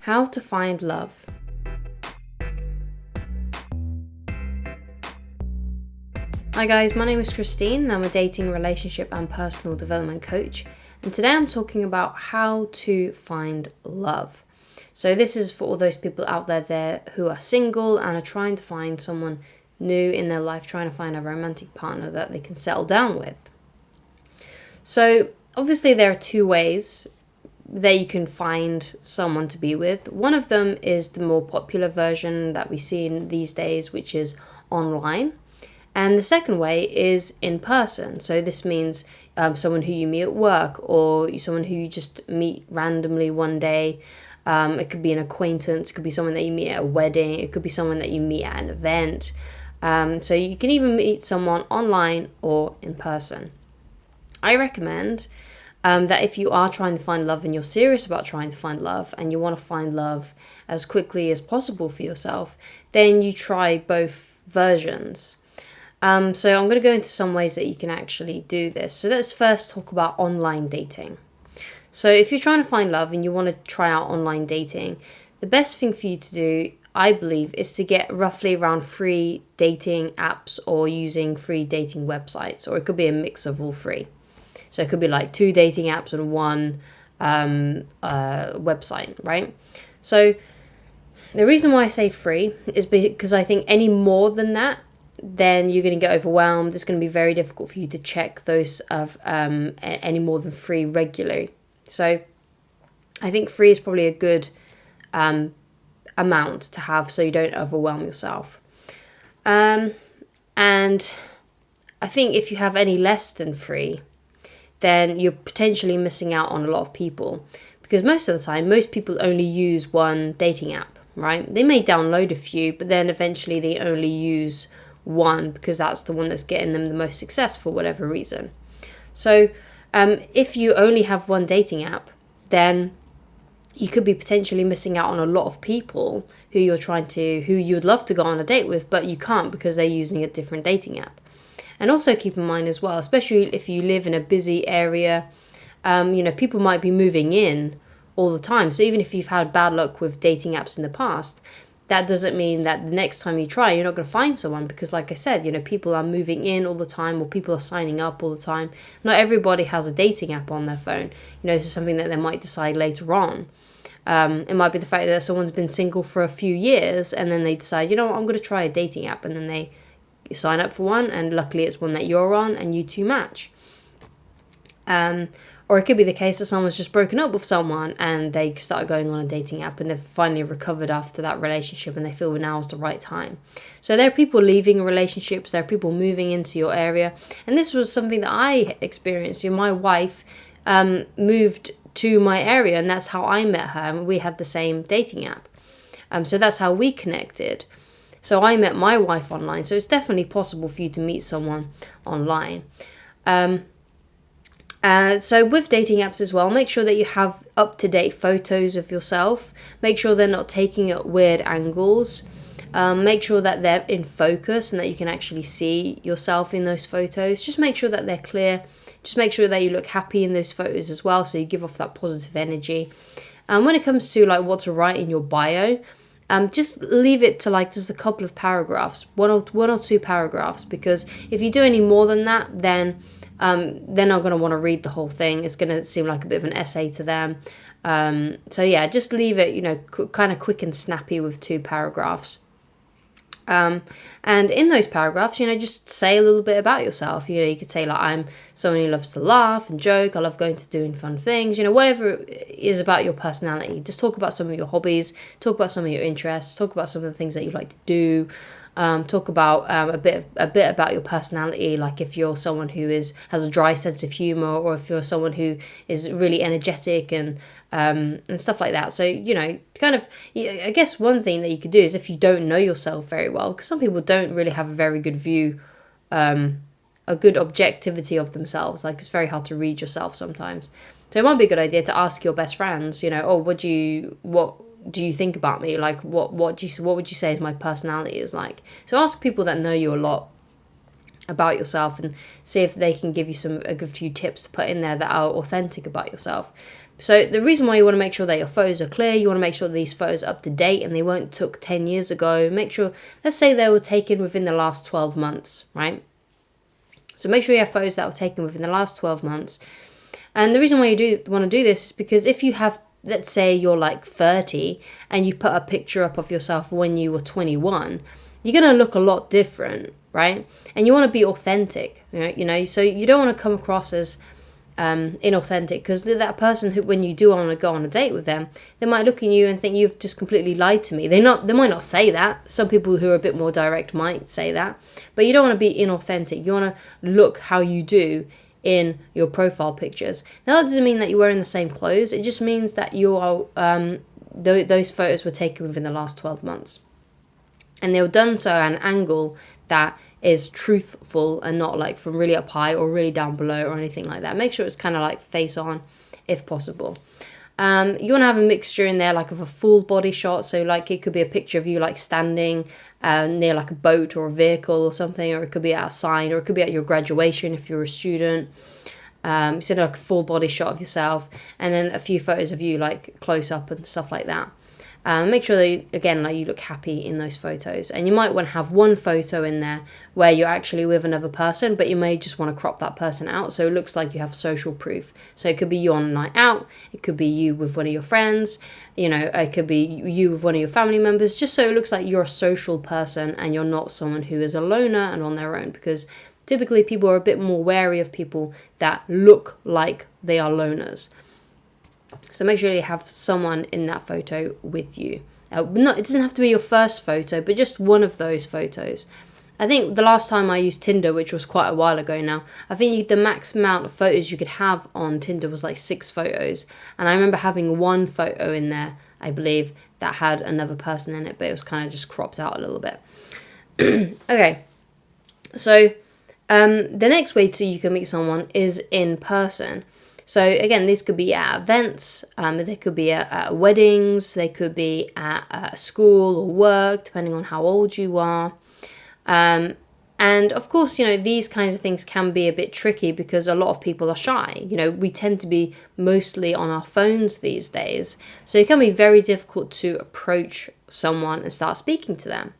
How to find love. Hi guys, my name is Christine and I'm a dating, relationship and personal development coach. And today I'm talking about how to find love. So this is for all those people out there who are single and are trying to find someone new in their life, trying to find a romantic partner that they can settle down with. So obviously there are two ways that you can find someone to be with. One of them is the more popular version that we see in these days, which is online. And the second way is in person. So this means someone who you meet at work or someone who you just meet randomly one day. It could be an acquaintance, it could be someone that you meet at a wedding, it could be someone that you meet at an event. So you can even meet someone online or in person. I recommend that if you are trying to find love and you're serious about trying to find love and you want to find love as quickly as possible for yourself, then you try both versions. So I'm going to go into some ways that you can actually do this. So let's first talk about online dating. So if you're trying to find love and you want to try out online dating, the best thing for you to do, I believe, is to get roughly around 3 dating apps or using 3 dating websites, or it could be a mix of all 3. So it could be like 2 dating apps and 1 website, right? So the reason why I say 3 is because I think any more than that, then you're going to get overwhelmed. It's going to be very difficult for you to check those of any more than 3 regularly. So I think 3 is probably a good amount to have so you don't overwhelm yourself. And I think if you have any less than 3, then you're potentially missing out on a lot of people, because most of the time, most people only use one dating app, right? They may download a few, but then eventually they only use one because that's the one that's getting them the most success for whatever reason. So if you only have one dating app, then you could be potentially missing out on a lot of people who you would love to go on a date with, but you can't because they're using a different dating app. And also keep in mind as well, especially if you live in a busy area, people might be moving in all the time. So even if you've had bad luck with dating apps in the past, that doesn't mean that the next time you try, you're not going to find someone, because like I said, people are moving in all the time, or people are signing up all the time. Not everybody has a dating app on their phone. This is something that they might decide later on. It might be the fact that someone's been single for a few years and then they decide, I'm going to try a dating app, and then they sign up for one, and luckily it's one that you're on and you two match. Or it could be the case that someone's just broken up with someone and they start going on a dating app and they've finally recovered after that relationship and they feel now is the right time. So there are people leaving relationships, there are people moving into your area. And this was something that I experienced. My wife moved to my area, and that's how I met her. And we had the same dating app. So that's how we connected. So I met my wife online. So it's definitely possible for you to meet someone online. So with dating apps as well, make sure that you have up-to-date photos of yourself. Make sure they're not taking at weird angles. Make sure that they're in focus and that you can actually see yourself in those photos. Just make sure that they're clear. Just make sure that you look happy in those photos as well, so you give off that positive energy. When it comes to what to write in your bio, just leave it to just a couple of paragraphs, one or 2 paragraphs, because if you do any more than that, then they're not going to want to read the whole thing. It's going to seem like a bit of an essay to them. So yeah, just leave it, kind of quick and snappy with 2 paragraphs. And in those paragraphs, just say a little bit about yourself. You could say I'm someone who loves to laugh and joke. I love going to doing fun things. Whatever it is about your personality. Just talk about some of your hobbies. Talk about some of your interests. Talk about some of the things that you like to do. Talk about a bit about your personality, like if you're someone who has a dry sense of humor, or if you're someone who is really energetic and stuff like that. So I guess one thing that you could do is, if you don't know yourself very well, because some people don't really have a very good view, a good objectivity of themselves. It's very hard to read yourself sometimes. So it might be a good idea to ask your best friends, what do you think about me? What would you say is my personality is like? So ask people that know you a lot about yourself and see if they can give you a good few tips to put in there that are authentic about yourself. So the reason why you want to make sure that your photos are clear, you want to make sure that these photos are up to date and they weren't took 10 years ago. Make sure, let's say they were taken within the last 12 months, right? So make sure you have photos that were taken within the last 12 months. And the reason why you want to do this is because if you have, let's say you're like 30 and you put a picture up of yourself when you were 21, you're going to look a lot different, right? And you want to be authentic, so you don't want to come across as inauthentic, because that person who, when you do want to go on a date with them, they might look at you and think you've just completely lied to me. They might not say that. Some people who are a bit more direct might say that, but you don't want to be inauthentic. You want to look how you do in your profile pictures. Now that doesn't mean that you're wearing the same clothes. It just means that you are those photos were taken within the last 12 months. And they were done so at an angle that is truthful and not like from really up high or really down below or anything like that. Make sure it's kind of like face on if possible. You want to have a mixture in there like of a full body shot. So like it could be a picture of you like standing near like a boat or a vehicle or something, or it could be at a sign, or it could be at your graduation if you're a student. So like a full body shot of yourself, and then a few photos of you like close up and stuff like that. Make sure that, you look happy in those photos. And you might want to have one photo in there where you're actually with another person, but you may just want to crop that person out so it looks like you have social proof. So it could be you on a night out, it could be you with one of your friends, it could be you with one of your family members, just so it looks like you're a social person and you're not someone who is a loner and on their own, because typically people are a bit more wary of people that look like they are loners. So make sure you have someone in that photo with you. It doesn't have to be your first photo, but just one of those photos. I think the last time I used Tinder, which was quite a while ago now, I think the max amount of photos you could have on Tinder was like 6 photos. And I remember having one photo in there, I believe, that had another person in it, but it was kind of just cropped out a little bit. Okay, so the next way you can meet someone is in person. So again, these could be at events, they could be at weddings, they could be at school or work, depending on how old you are. And of course, these kinds of things can be a bit tricky because a lot of people are shy. We tend to be mostly on our phones these days. So it can be very difficult to approach someone and start speaking to them.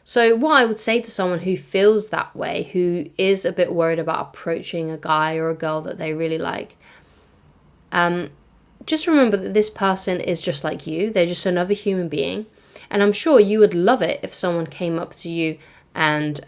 So what I would say to someone who feels that way, who is a bit worried about approaching a guy or a girl that they really like, just remember that this person is just like you. They're just another human being. And I'm sure you would love it if someone came up to you and,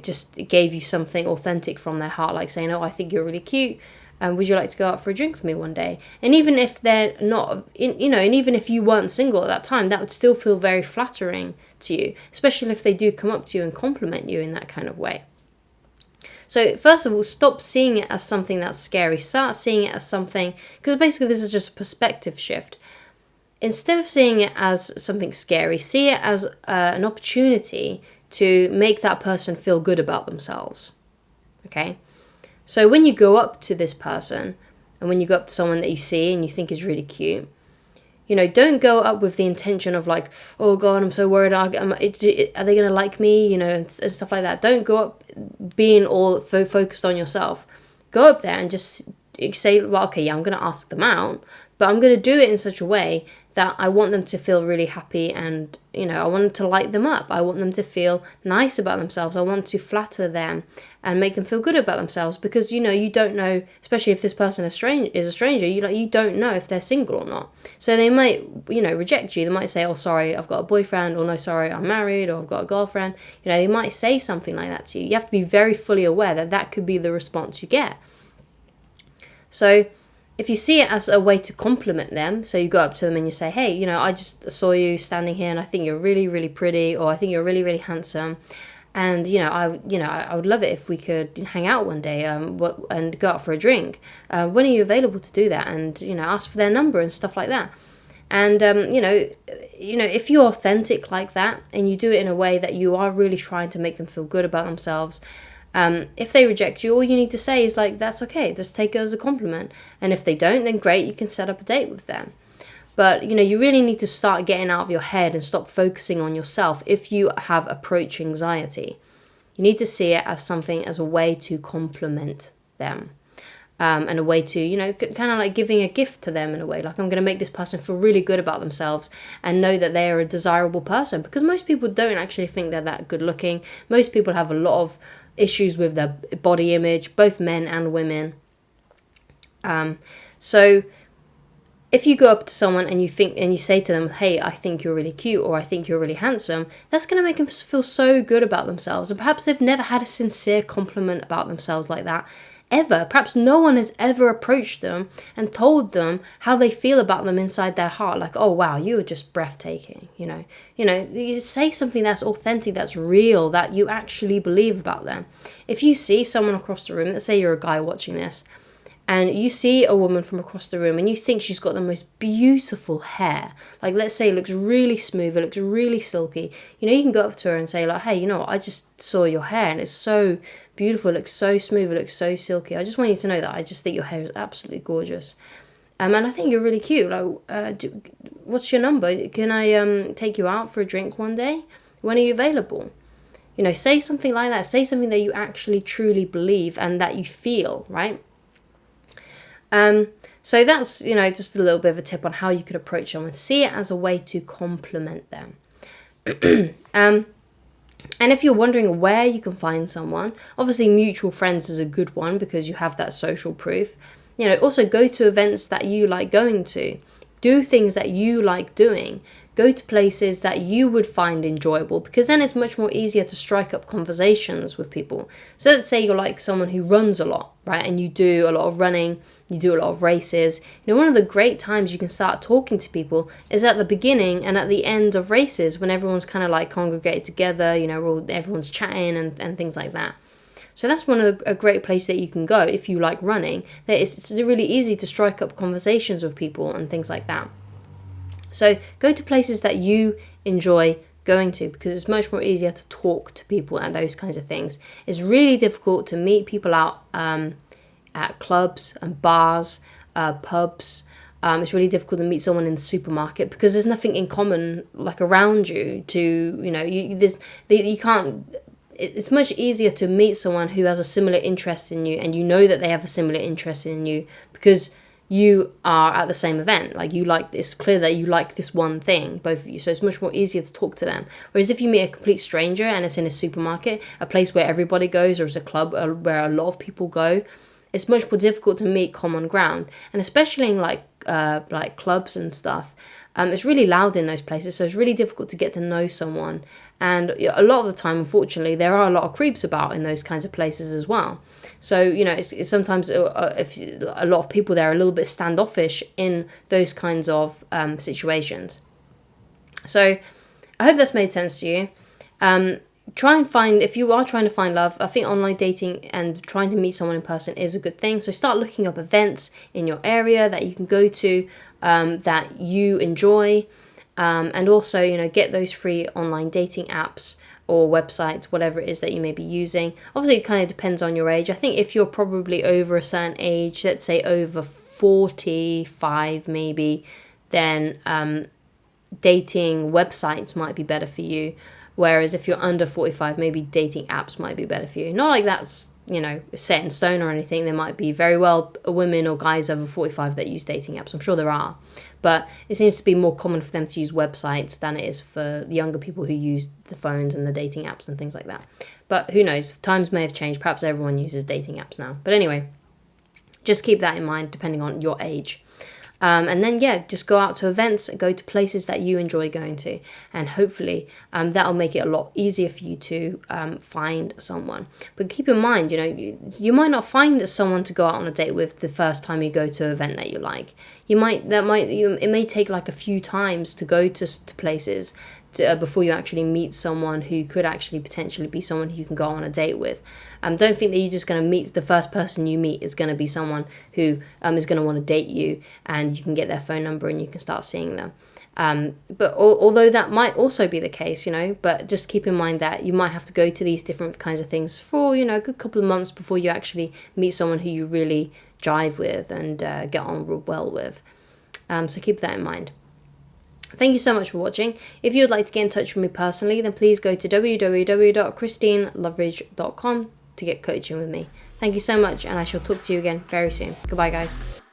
just gave you something authentic from their heart, like saying, oh, I think you're really cute. Would you like to go out for a drink with me one day? And even if they're not, and even if you weren't single at that time, that would still feel very flattering to you, especially if they do come up to you and compliment you in that kind of way. So first of all, stop seeing it as something that's scary. Start seeing it as something, because basically this is just a perspective shift. Instead of seeing it as something scary, see it as an opportunity to make that person feel good about themselves. Okay? So when you go up to this person, and when you go up to someone that you see and you think is really cute, don't go up with the intention of like, oh God, I'm so worried. Are they going to like me? And stuff like that. Don't go up being all focused on yourself. Go up there and just say, well, okay, yeah, I'm going to ask them out, but I'm going to do it in such a way that I want them to feel really happy and, I want them to light them up. I want them to feel nice about themselves. I want to flatter them and make them feel good about themselves because, you don't know, especially if this person is a stranger, you don't know if they're single or not. So they might, reject you. They might say, oh, sorry, I've got a boyfriend, or no, sorry, I'm married, or I've got a girlfriend. They might say something like that to you. You have to be very fully aware that that could be the response you get. So if you see it as a way to compliment them, so you go up to them and you say, hey, I just saw you standing here and I think you're really, really pretty, or I think you're really, really handsome. And, I would love it if we could hang out one day and go out for a drink. When are you available to do that? And, ask for their number and stuff like that. And, if you're authentic like that and you do it in a way that you are really trying to make them feel good about themselves, if they reject you, all you need to say is like, that's okay, just take it as a compliment. And if they don't, then great, you can set up a date with them. But, you really need to start getting out of your head and stop focusing on yourself if you have approach anxiety. You need to see it as something, as a way to compliment them. And a way to, you know, kind of like giving a gift to them in a way. Like, I'm going to make this person feel really good about themselves and know that they are a desirable person. Because most people don't actually think they're that good looking. Most people have a lot of issues with their body image, both men and women. So if you go up to someone and you say to them, hey, I think you're really cute, or I think you're really handsome, that's going to make them feel so good about themselves. And perhaps they've never had a sincere compliment about themselves like that ever. Perhaps no one has ever approached them and told them how they feel about them inside their heart. Like, oh wow, you're just breathtaking. You know, you say something that's authentic, that's real, that you actually believe about them. If you see someone across the room, let's say you're a guy watching this, and you see a woman from across the room and you think she's got the most beautiful hair, like let's say it looks really smooth, it looks really silky, you know, you can go up to her and say like, hey, you know what, I just saw your hair and it's so beautiful, it looks so smooth, it looks so silky. I just want you to know that I just think your hair is absolutely gorgeous. And I think you're really cute. Like, what's your number? Can I take you out for a drink one day? When are you available? You know, say something like that. Say something that you actually truly believe and that you feel, right? So that's, you know, just a little bit of a tip on how you could approach someone. See it as a way to compliment them. And if you're wondering where you can find someone, obviously mutual friends is a good one because you have that social proof. You know, also go to events that you like going to. Do things that you like doing. Go to places that you would find enjoyable, because then it's much more easier to strike up conversations with people. So let's say you're like someone who runs a lot, right? And you do a lot of running, you do a lot of races. You know, one of the great times you can start talking to people is at the beginning and at the end of races, when everyone's kind of like congregated together, you know, everyone's chatting and things like that. So that's a great place that you can go if you like running. That it's really easy to strike up conversations with people and things like that. So go to places that you enjoy going to, because it's much more easier to talk to people and those kinds of things. It's really difficult to meet people out at clubs and bars, pubs. It's really difficult to meet someone in the supermarket because there's nothing in common like around you to, you know, you can't. It's much easier to meet someone who has a similar interest in you, and you know that they have a similar interest in you because you are at the same event. Like, you like this, clear that you like this one thing, both of you. So it's much more easier to talk to them. Whereas if you meet a complete stranger and it's in a supermarket, a place where everybody goes, or it's a club where a lot of people go, it's much more difficult to meet common ground. And especially in like clubs and stuff, it's really loud in those places, so it's really difficult to get to know someone. And a lot of the time, unfortunately, there are a lot of creeps about in those kinds of places as well. So, you know, it's sometimes if a lot of people there are a little bit standoffish in those kinds of situations. So I hope that's made sense to you. Try and find, if you are trying to find love, I think online dating and trying to meet someone in person is a good thing. So start looking up events in your area that you can go to, that you enjoy, and also, you know, get those free online dating apps or websites, whatever it is that you may be using. Obviously, it kind of depends on your age. I think if you're probably over a certain age, let's say over 45 maybe, then dating websites might be better for you. Whereas if you're under 45, maybe dating apps might be better for you. Not like that's, you know, set in stone or anything. There might be very well women or guys over 45 that use dating apps. I'm sure there are. But it seems to be more common for them to use websites than it is for the younger people who use the phones and the dating apps and things like that. But who knows? Times may have changed. Perhaps everyone uses dating apps now. But anyway, just keep that in mind depending on your age. And then, yeah, just go out to events, go to places that you enjoy going to. And hopefully that'll make it a lot easier for you to find someone. But keep in mind, you know, you might not find someone to go out on a date with the first time you go to an event that you like. It may take like a few times to go to places before you actually meet someone who could actually potentially be someone who you can go on a date with. Don't think that you're just going to meet, the first person you meet is going to be someone who is going to want to date you, and you can get their phone number and you can start seeing them. But although that might also be the case, you know, but just keep in mind that you might have to go to these different kinds of things for, you know, a good couple of months before you actually meet someone who you really jive with and get on well with. So keep that in mind. Thank you so much for watching. If you would like to get in touch with me personally, then please go to www.christineloveridge.com to get coaching with me. Thank you so much, and I shall talk to you again very soon. Goodbye, guys.